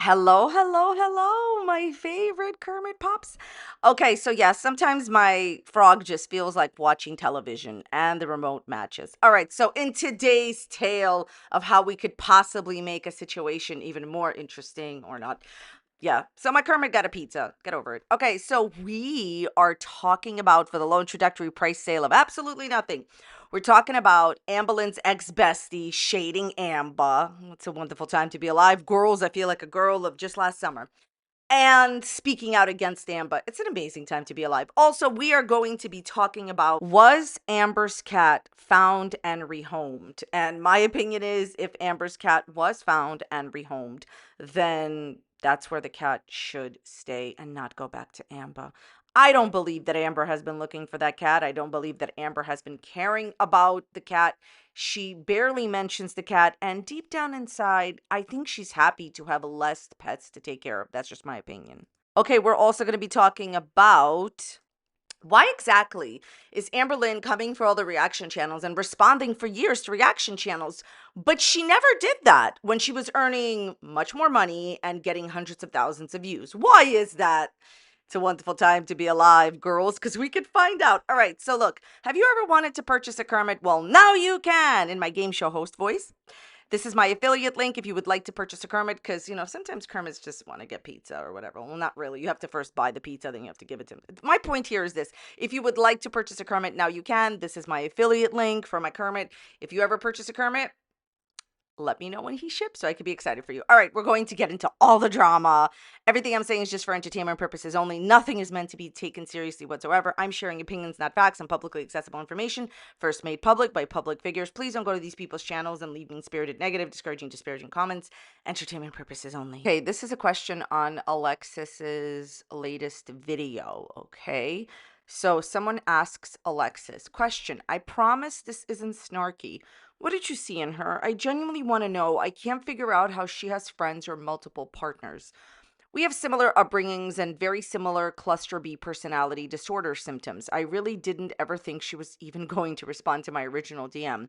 Hello, hello, hello, my favorite Kermit Pops. Okay, so yes, sometimes my frog just feels like watching television and the remote matches. All right, so in today's tale of how we could possibly make a situation even more interesting or not, yeah. So my Kermit got a pizza. Get over it. Okay. So we are talking about for the low introductory price sale of absolutely nothing. We're talking about Amberlynn's ex bestie shading Amber. It's a wonderful time to be alive. Girls, I feel like a girl of just last summer. And speaking out against Amber. It's an amazing time to be alive. Also, we are going to be talking about was Amber's cat found and rehomed? And my opinion is if Amber's cat was found and rehomed, then that's where the cat should stay and not go back to Amber. I don't believe that Amber has been looking for that cat. I don't believe that Amber has been caring about the cat. She barely mentions the cat, and deep down inside, I think she's happy to have less pets to take care of. That's just my opinion. Okay, we're also going to be talking about why exactly is Amberlynn coming for all the reaction channels and responding for years to reaction channels, but she never did that when she was earning much more money and getting hundreds of thousands of views. Why is that? It's a wonderful time to be alive, girls, because we could find out. All right, so look, have you ever wanted to purchase a Kermit? Well, now you can in my game show host voice. This is my affiliate link if you would like to purchase a Kermit, because, sometimes Kermits just want to get pizza or whatever. Well, not really. You have to first buy the pizza, then you have to give it to them. My point here is this. If you would like to purchase a Kermit, now you can. This is my affiliate link for my Kermit. If you ever purchase a Kermit, let me know when he ships so I could be excited for you. All right, we're going to get into all the drama. Everything I'm saying is just for entertainment purposes only. Nothing is meant to be taken seriously whatsoever. I'm sharing opinions, not facts, and publicly accessible information, first made public by public figures. Please don't go to these people's channels and leave mean-spirited, negative, disparaging comments. Entertainment purposes only. Okay, this is a question on Alexis's latest video, okay? So someone asks Alexis, question, I promise this isn't snarky. What did you see in her? I genuinely want to know. I can't figure out how she has friends or multiple partners. We have similar upbringings and very similar cluster B personality disorder symptoms. I really didn't ever think she was even going to respond to my original DM.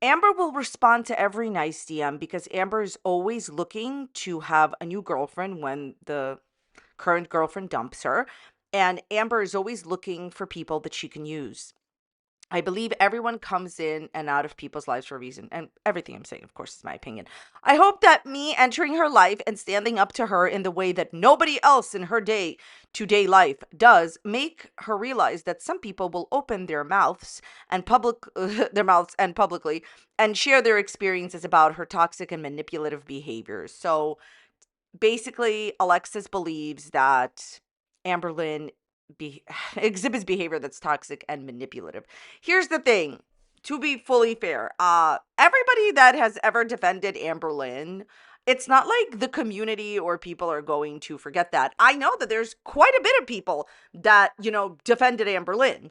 Amber will respond to every nice DM because Amber is always looking to have a new girlfriend when the current girlfriend dumps her. And Amber is always looking for people that she can use. I believe everyone comes in and out of people's lives for a reason. And everything I'm saying, of course, is my opinion. I hope that me entering her life and standing up to her in the way that nobody else in her day-to-day life does make her realize that some people will open their mouths and publicly and share their experiences about her toxic and manipulative behaviors. So basically, Alexis believes that Amberlynn exhibits behavior that's toxic and manipulative. Here's the thing, to be fully fair, everybody that has ever defended Amberlynn, it's not like the community or people are going to forget that. I know that there's quite a bit of people that, defended Amberlynn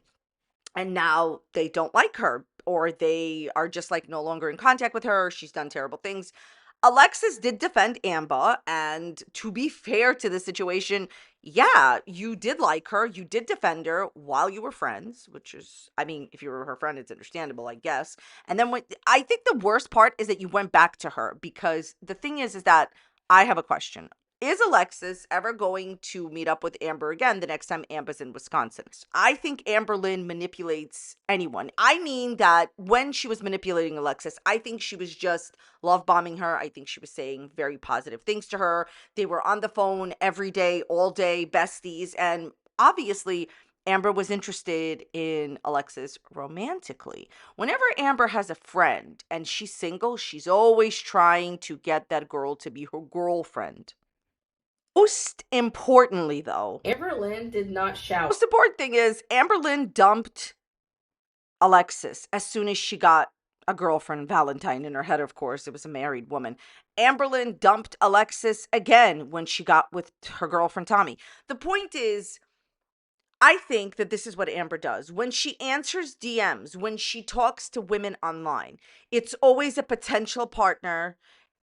and now they don't like her or they are just like no longer in contact with her. She's done terrible things. Alexis did defend Amber, and to be fair to the situation, yeah, you did like her. You did defend her while you were friends, which is, I mean, if you were her friend, it's understandable, I guess. And then I think the worst part is that you went back to her because the thing is that I have a question. Is Alexis ever going to meet up with Amber again the next time Amber's in Wisconsin? I think Amberlynn manipulates anyone. I mean that when she was manipulating Alexis, I think she was just love bombing her. I think she was saying very positive things to her. They were on the phone every day, all day, besties. And obviously, Amber was interested in Alexis romantically. Whenever Amber has a friend and she's single, she's always trying to get that girl to be her girlfriend. Most importantly, though, Amberlynn did not shout. most important thing is Amberlynn dumped Alexis as soon as she got a girlfriend, Valentine, in her head, of course. It was a married woman. Amberlynn dumped Alexis again when she got with her girlfriend, Tommy. The point is, I think that this is what Amber does. When she answers DMs, when she talks to women online, it's always a potential partner.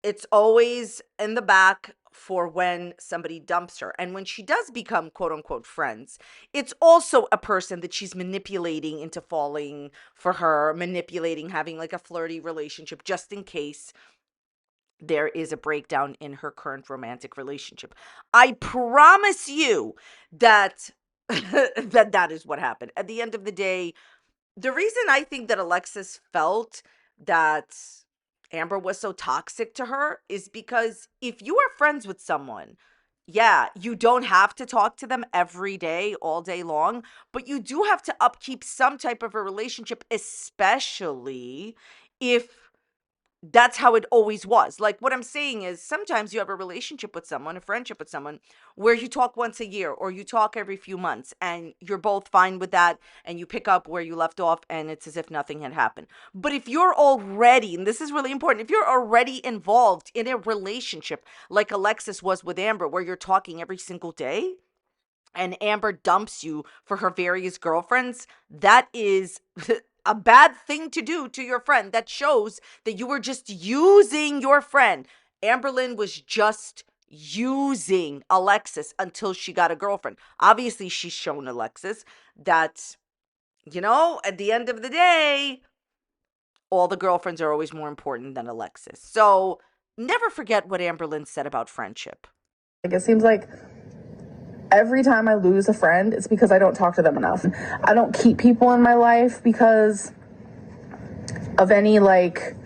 It's always in the back for when somebody dumps her. And when she does become quote unquote friends, it's also a person that she's manipulating into falling for her, manipulating, having like a flirty relationship just in case there is a breakdown in her current romantic relationship. I promise you that that is what happened. At the end of the day, the reason I think that Alexis felt that Amber was so toxic to her is because if you are friends with someone, yeah, you don't have to talk to them every day, all day long, but you do have to upkeep some type of a relationship, especially if that's how it always was. Like, what I'm saying is sometimes you have a relationship with someone, a friendship with someone, where you talk once a year or you talk every few months and you're both fine with that and you pick up where you left off and it's as if nothing had happened. But if you're already, and this is really important, if you're already involved in a relationship like Alexis was with Amber, where you're talking every single day, and Amber dumps you for her various girlfriends, that is a bad thing to do to your friend. That shows that you were just using your friend. Amberlynn was just using Alexis until she got a girlfriend. Obviously, she's shown Alexis that, at the end of the day, all the girlfriends are always more important than Alexis. So never forget what Amberlynn said about friendship. Like, it seems like every time I lose a friend, it's because I don't talk to them enough. I don't keep people in my life because of any like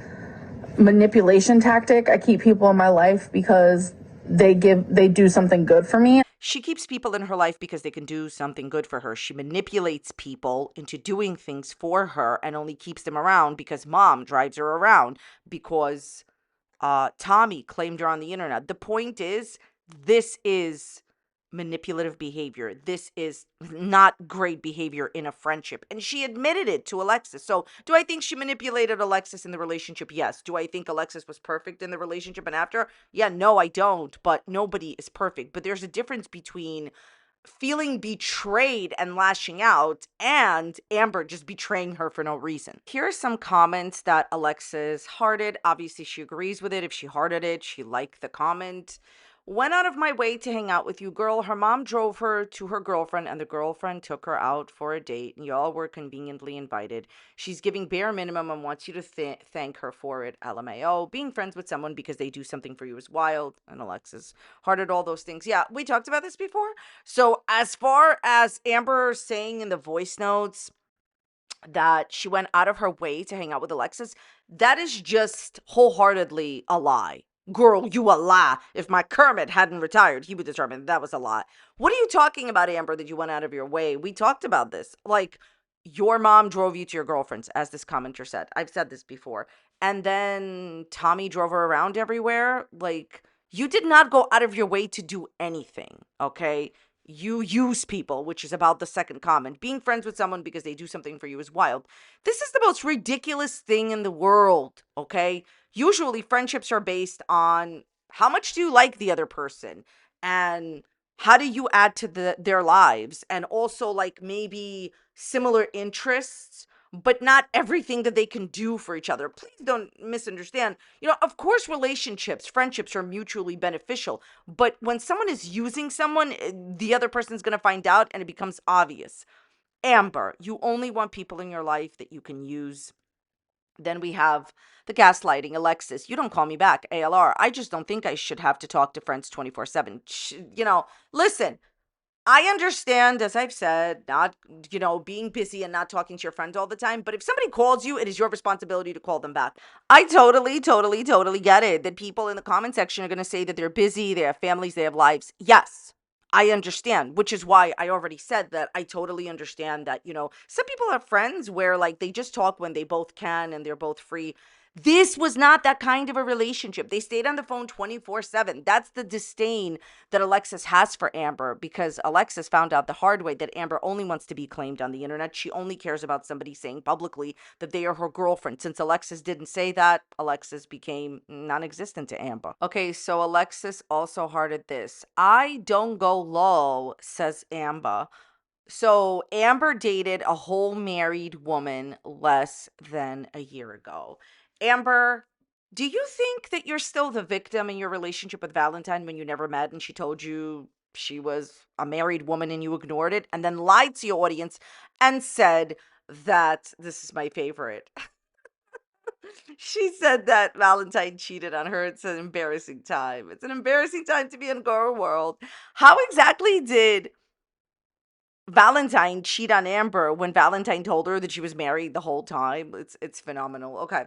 manipulation tactic. I keep people in my life because they do something good for me. She keeps people in her life because they can do something good for her. She manipulates people into doing things for her and only keeps them around because mom drives her around because Tommy claimed her on the internet. The point is, this is manipulative behavior. This is not great behavior in a friendship. And she admitted it to Alexis. So, do I think she manipulated Alexis in the relationship? Yes. Do I think Alexis was perfect in the relationship and after? Yeah, no, I don't. But nobody is perfect. But there's a difference between feeling betrayed and lashing out and Amber just betraying her for no reason. Here are some comments that Alexis hearted. Obviously, she agrees with it. If she hearted it, she liked the comment. Went out of my way to hang out with you, girl. Her mom drove her to her girlfriend, and the girlfriend took her out for a date, and y'all were conveniently invited. She's giving bare minimum and wants you to thank her for it. LMAO. Being friends with someone because they do something for you is wild. And Alexis hearted all those things. Yeah, we talked about this before. So, as far as Amber saying in the voice notes that she went out of her way to hang out with Alexis, that is just wholeheartedly a lie. Girl, you a lie. If my Kermit hadn't retired, he would determine that was a lie. What are you talking about, Amber, that you went out of your way? We talked about this. Like, your mom drove you to your girlfriend's, as this commenter said. I've said this before. And then Tommy drove her around everywhere. Like, you did not go out of your way to do anything, okay? You use people, which is about the second comment. Being friends with someone because they do something for you is wild. This is the most ridiculous thing in the world, okay? Usually friendships are based on how much do you like the other person and how do you add to their lives, and also like maybe similar interests, but not everything that they can do for each other. Please don't misunderstand. Of course relationships, friendships are mutually beneficial, but when someone is using someone, the other person's going to find out and it becomes obvious. Amber, you only want people in your life that you can use. Then we have the gaslighting. Alexis, you don't call me back. ALR, I just don't think I should have to talk to friends 24/7. Listen, I understand, as I've said, not, being busy and not talking to your friends all the time. But if somebody calls you, it is your responsibility to call them back. I totally, totally, totally get it that people in the comment section are going to say that they're busy, they have families, they have lives. Yes, I understand, which is why I already said that I totally understand that, some people have friends where like they just talk when they both can and they're both free. This was not that kind of a relationship. They stayed on the phone 24/7. That's the disdain that Alexis has for Amber, because Alexis found out the hard way that Amber only wants to be claimed on the internet. She only cares about somebody saying publicly that they are her girlfriend. Since Alexis didn't say that, Alexis became non-existent to Amber. Okay, so Alexis also hearted this. I don't go low, says Amber. So Amber dated a whole married woman less than a year ago. Amber, do you think that you're still the victim in your relationship with Valentine when you never met and she told you she was a married woman and you ignored it and then lied to your audience and said that this is my favorite? She said that Valentine cheated on her. It's an embarrassing time. It's an embarrassing time to be in girl world. How exactly did Valentine cheat on Amber when Valentine told her that she was married the whole time? It's phenomenal. Okay.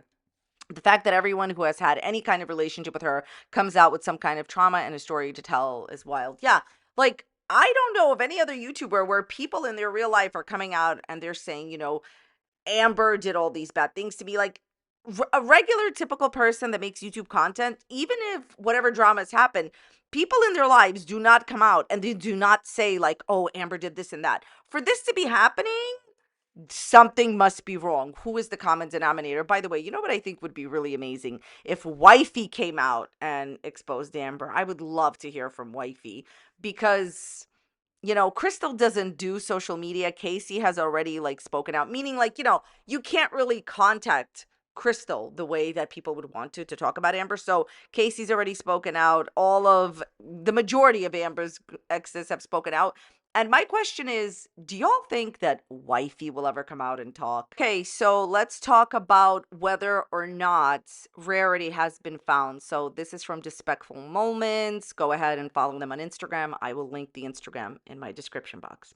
The fact that everyone who has had any kind of relationship with her comes out with some kind of trauma and a story to tell is wild. Yeah. Like, I don't know of any other YouTuber where people in their real life are coming out and they're saying, Amber did all these bad things to me. Like, a regular, typical person that makes YouTube content, even if whatever dramas happen, people in their lives do not come out and they do not say, like, oh, Amber did this and that. For this to be happening, something must be wrong. Who is the common denominator? By the way, you know what I think would be really amazing? If Wifey came out and exposed Amber. I would love to hear from Wifey because Crystal doesn't do social media. Casey has already spoken out, meaning you can't really contact Crystal the way that people would want to talk about Amber. So Casey's already spoken out. The majority of Amber's exes have spoken out. And my question is, do y'all think that Wifey will ever come out and talk? Okay, so let's talk about whether or not Rarity has been found. So this is from Dispekful Moments. Go ahead and follow them on Instagram. I will link the Instagram in my description box.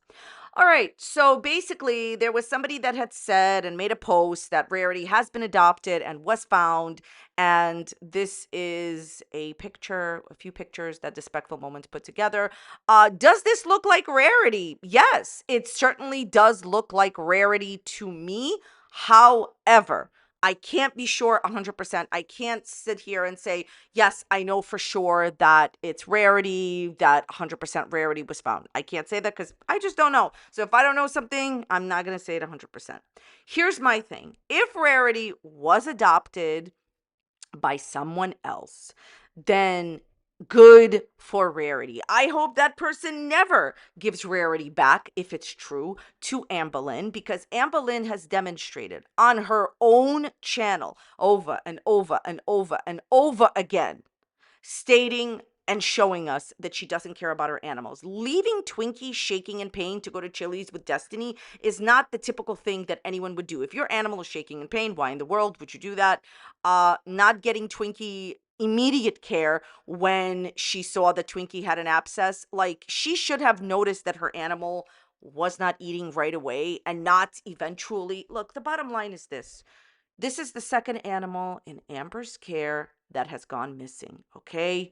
All right, so basically, there was somebody that had said and made a post that Rarity has been adopted and was found. And this is a few pictures that Dispekful Moments put together. Does this look like Rarity? Yes, it certainly does look like Rarity to me. However, I can't be sure 100%. I can't sit here and say, yes, I know for sure that it's Rarity, that 100% Rarity was found. I can't say that because I just don't know. So if I don't know something, I'm not going to say it 100%. Here's my thing. If Rarity was adopted by someone else, then good for Rarity. I hope that person never gives Rarity back, if it's true, to Amberlynn, because Amberlynn has demonstrated on her own channel over and over and over and over again, stating and showing us that she doesn't care about her animals. Leaving Twinkie shaking in pain to go to Chili's with Destiny is not the typical thing that anyone would do. If your animal is shaking in pain, why in the world would you do that? Not getting Twinkie immediate care when she saw that Twinkie had an abscess. Like, she should have noticed that her animal was not eating right away and not eventually. Look, the bottom line is this. This is the second animal in Amber's care that has gone missing, okay?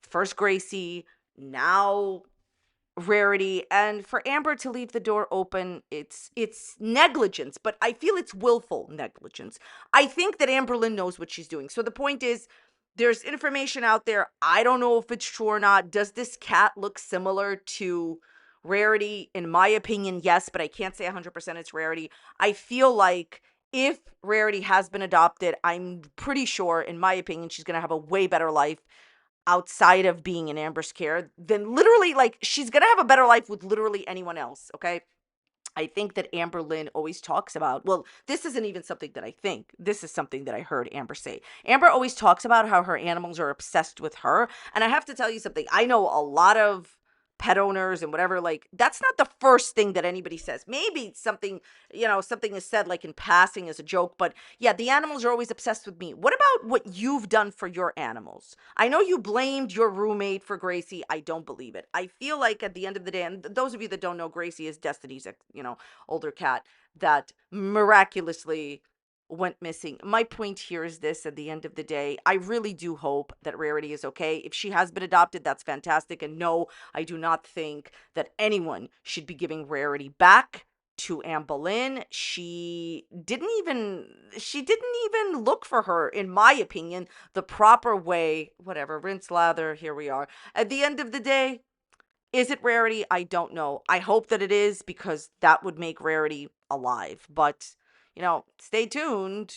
First Gracie, now Rarity, and for Amber to leave the door open, it's negligence, but I feel it's willful negligence. I think that Amberlynn knows what she's doing. So the point is, there's information out there. I don't know if it's true or not. Does this cat look similar to Rarity? In my opinion, yes, but I can't say 100% it's Rarity. I feel like if Rarity has been adopted, I'm pretty sure, in my opinion, she's going to have a way better life outside of being in Amber's care, then literally, she's gonna have a better life with literally anyone else, okay? I think that Amberlynn always talks about, well, this isn't even something that I think. This is something that I heard Amber say. Amber always talks about how her animals are obsessed with her. And I have to tell you something. I know a lot of pet owners and whatever, that's not the first thing that anybody says. Maybe something, something is said in passing as a joke, but yeah, the animals are always obsessed with me. What about what you've done for your animals? I know you blamed your roommate for Gracie. I don't believe it. I feel like at the end of the day, and those of you that don't know, Gracie is Destiny's, older cat that miraculously went missing. My point here is this: at the end of the day, I really do hope that Rarity is okay. If she has been adopted, that's fantastic. And no, I do not think that anyone should be giving Rarity back to Amberlynn. She didn't even look for her, in my opinion, the proper way. Whatever, rinse, lather, here we are. At the end of the day, is it Rarity? I don't know. I hope that it is, because that would make Rarity alive. But, stay tuned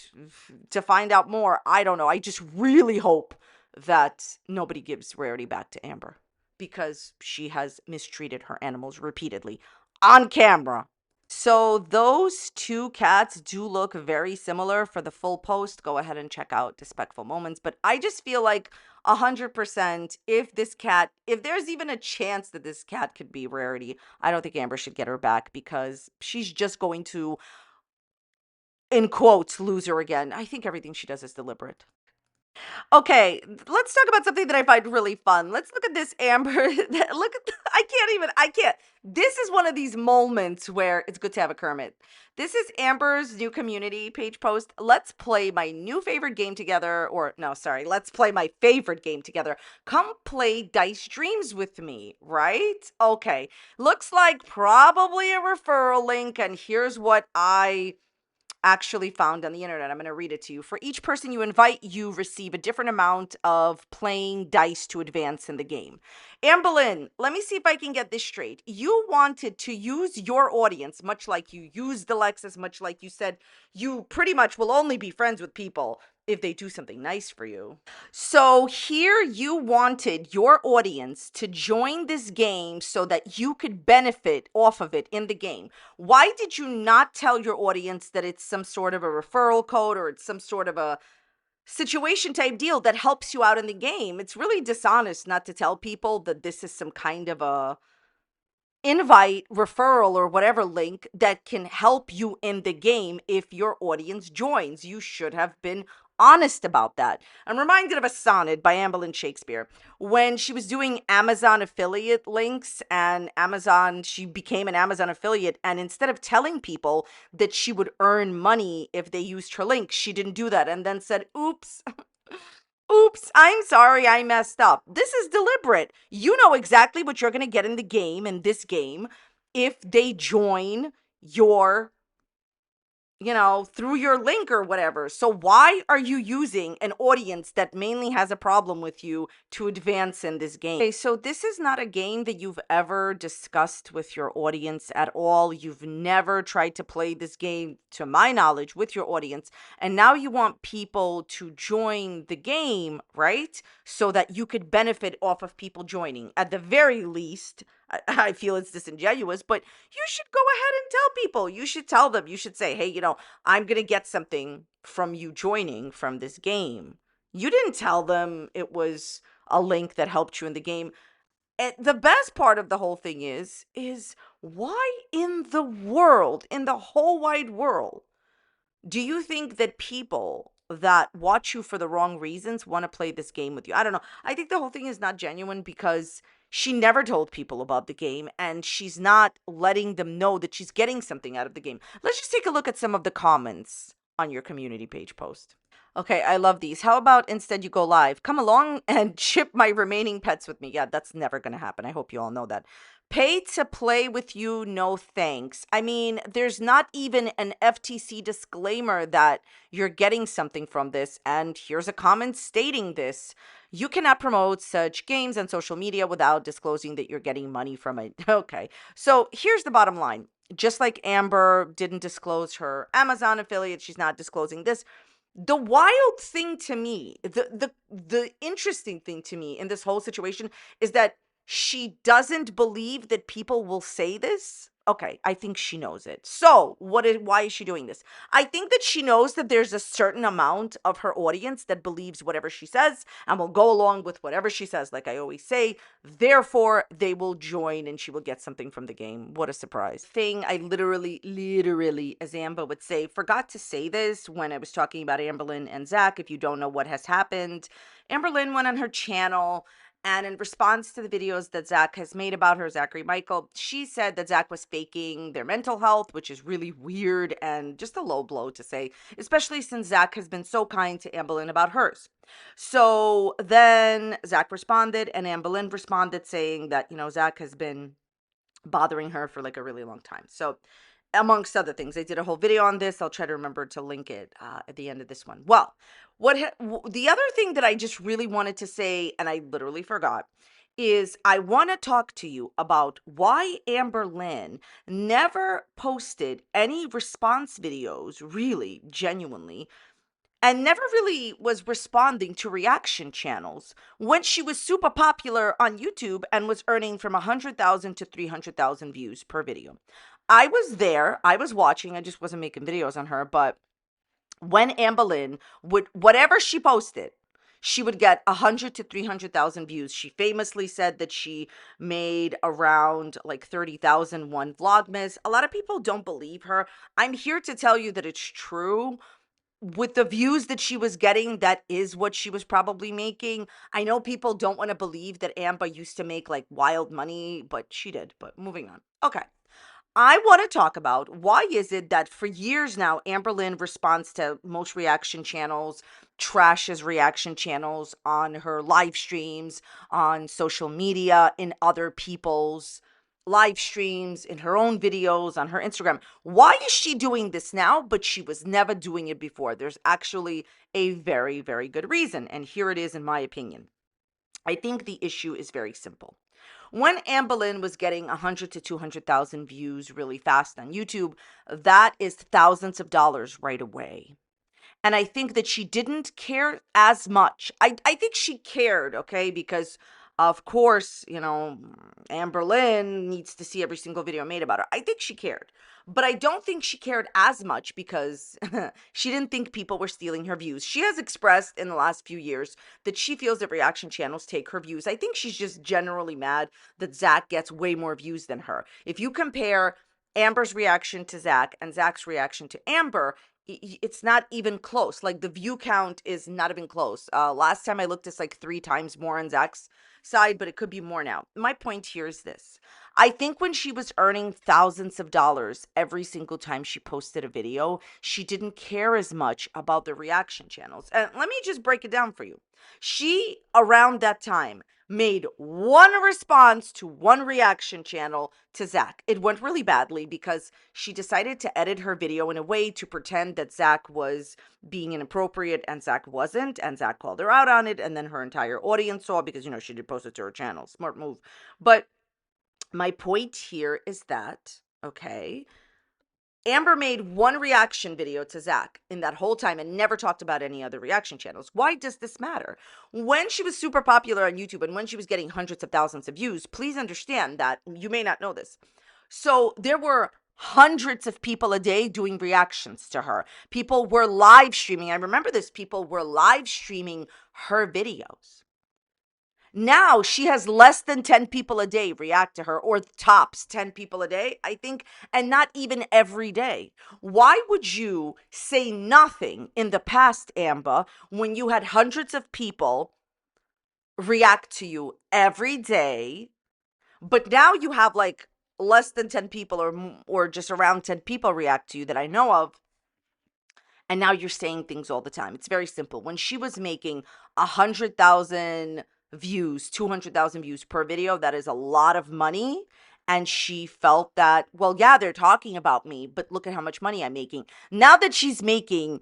to find out more. I don't know. I just really hope that nobody gives Rarity back to Amber, because she has mistreated her animals repeatedly on camera. So those two cats do look very similar. For the full post, go ahead and check out Dispekful Moments. But I just feel like 100%, if there's even a chance that this cat could be Rarity, I don't think Amber should get her back, because she's just going to in quotes, loser again. I think everything she does is deliberate. Okay, let's talk about something that I find really fun. Let's look at this Amber. Look at, I can't. This is one of these moments where it's good to have a Kermit. This is Amber's new community page post. Let's play my new favorite game together. Or, no, sorry, let's play my favorite game together. Come play Dice Dreams with me, right? Okay, looks like probably a referral link, and here's what I actually found on the internet. I'm going to read it to you. For each person you invite, you receive a different amount of playing dice to advance in the game. Amberlynn, let me see if I can get this straight. You wanted to use your audience, much like you used Alexis, much like you said, you pretty much will only be friends with people if they do something nice for you. So here you wanted your audience to join this game so that you could benefit off of it in the game. Why did you not tell your audience that it's some sort of a referral code or it's some sort of a situation type deal that helps you out in the game? It's really dishonest not to tell people that this is some kind of a invite, referral, or whatever link that can help you in the game if your audience joins. You should have been honest about that. I'm reminded of a sonnet by Amberlynn Shakespeare when she was doing Amazon affiliate links, and she became an Amazon affiliate, and instead of telling people that she would earn money if they used her link, she didn't do that and then said, oops. Oops, I'm sorry, I messed up. This is deliberate. You know exactly what you're going to get in the game, in this game, if they join your, through your link or whatever. So why are you using an audience that mainly has a problem with you to advance in this game? Okay, so this is not a game that you've ever discussed with your audience at all. You've never tried to play this game, to my knowledge, with your audience. And now you want people to join the game, right? So that you could benefit off of people joining. At the very least, I feel it's disingenuous, but you should go ahead and tell people. You should tell them. You should say, hey, I'm going to get something from you joining from this game. You didn't tell them it was a link that helped you in the game. And the best part of the whole thing is why in the world, in the whole wide world, do you think that people that watch you for the wrong reasons want to play this game with you? I don't know. I think the whole thing is not genuine because she never told people about the game and she's not letting them know that she's getting something out of the game. Let's just take a look at some of the comments on your community page post. Okay, I love these. How about instead you go live? Come along and ship my remaining pets with me. Yeah, that's never going to happen. I hope you all know that. Pay to play with you, no thanks. I mean, there's not even an FTC disclaimer that you're getting something from this. And here's a comment stating this. You cannot promote such games on social media without disclosing that you're getting money from it. Okay, so here's the bottom line. Just like Amber didn't disclose her Amazon affiliate, she's not disclosing this. The wild thing to me, the interesting thing to me in this whole situation is that she doesn't believe that people will say this. Okay, I think she knows it. So, why is she doing this? I think that she knows that there's a certain amount of her audience that believes whatever she says and will go along with whatever she says, like I always say. Therefore, they will join and she will get something from the game. What a surprise. I literally, as Amber would say, forgot to say this when I was talking about Amberlynn and Zach. If you don't know what has happened, Amberlynn went on her channel, and in response to the videos that Zach has made about her, Zachary Michael, she said that Zach was faking their mental health, which is really weird and just a low blow to say, especially since Zach has been so kind to Amberlynn about hers. So then Zach responded, and Amberlynn responded saying that, Zach has been bothering her for like a really long time. So amongst other things, I did a whole video on this. I'll try to remember to link it at the end of this one. Well, the other thing that I just really wanted to say, and I literally forgot, is I want to talk to you about why Amberlynn never posted any response videos, really, genuinely, and never really was responding to reaction channels when she was super popular on YouTube and was earning from 100,000 to 300,000 views per video. I was there, I was watching, I just wasn't making videos on her, but when Amberlynn would, whatever she posted, she would get 100 to 300,000 views. She famously said that she made around like 30,000 one Vlogmas. A lot of people don't believe her. I'm here to tell you that it's true. With the views that she was getting, that is what she was probably making. I know people don't want to believe that Amber used to make like wild money, but she did. But moving on. Okay. I want to talk about why is it that for years now, Amberlynn responds to most reaction channels, trashes reaction channels on her live streams, on social media, in other people's live streams, in her own videos, on her Instagram. Why is she doing this now, but she was never doing it before? There's actually a very, very good reason. And here it is, in my opinion. I think the issue is very simple. When Amberlynn was getting 100 to 200,000 views really fast on YouTube, that is thousands of dollars right away. And I think that she didn't care as much. I think she cared, okay, because of course, Amberlynn needs to see every single video made about her. I think she cared. But I don't think she cared as much because she didn't think people were stealing her views. She has expressed in the last few years that she feels that reaction channels take her views. I think she's just generally mad that Zach gets way more views than her. If you compare Amber's reaction to Zach and Zach's reaction to Amber, it's not even close. Like the view count is not even close. Last time I looked, it's like 3 times more on Zach's side, but it could be more now. My point here is this. I think when she was earning thousands of dollars every single time she posted a video, she didn't care as much about the reaction channels. And let me just break it down for you. She, around that time, made one response to one reaction channel to Zach. It went really badly because she decided to edit her video in a way to pretend that Zach was being inappropriate and Zach wasn't, and Zach called her out on it, and then her entire audience saw because, she did post it to her channel. Smart move. But my point here is that, okay, Amber made one reaction video to Zach in that whole time and never talked about any other reaction channels. Why does this matter? When she was super popular on YouTube and when she was getting hundreds of thousands of views, please understand that you may not know this. So there were hundreds of people a day doing reactions to her. People were live streaming. I remember this. People were live streaming her videos. Now she has less than 10 people a day react to her, or tops 10 people a day, I think, and not even every day. Why would you say nothing in the past, Amber, when you had hundreds of people react to you every day, but now you have like less than 10 people or just around 10 people react to you that I know of, and now you're saying things all the time? It's very simple. When she was making 100,000 views, 200,000 views per video, that is a lot of money. And she felt that, well, yeah, they're talking about me, but look at how much money I'm making. Now that she's making,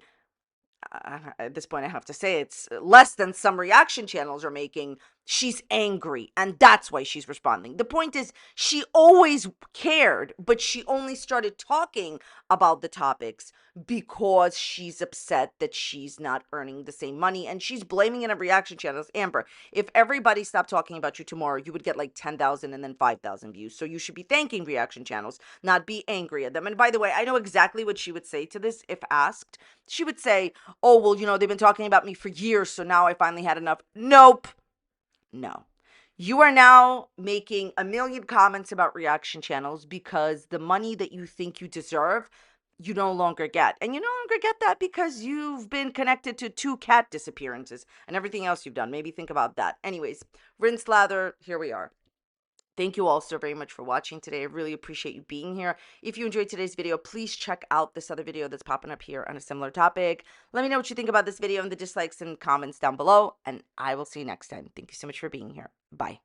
at this point I have to say it's less than some reaction channels are making, she's angry, and that's why she's responding. The point is, she always cared, but she only started talking about the topics because she's upset that she's not earning the same money, and she's blaming it on reaction channels. Amber, if everybody stopped talking about you tomorrow, you would get like 10,000 and then 5,000 views. So you should be thanking reaction channels, not be angry at them. And by the way, I know exactly what she would say to this if asked. She would say, oh, well, they've been talking about me for years, so now I finally had enough. Nope. No. You are now making a million comments about reaction channels because the money that you think you deserve, you no longer get. And you no longer get that because you've been connected to 2 cat disappearances and everything else you've done. Maybe think about that. Anyways, rinse, lather, here we are. Thank you all so very much for watching today. I really appreciate you being here. If you enjoyed today's video, please check out this other video that's popping up here on a similar topic. Let me know what you think about this video in the dislikes and comments down below, and I will see you next time. Thank you so much for being here. Bye.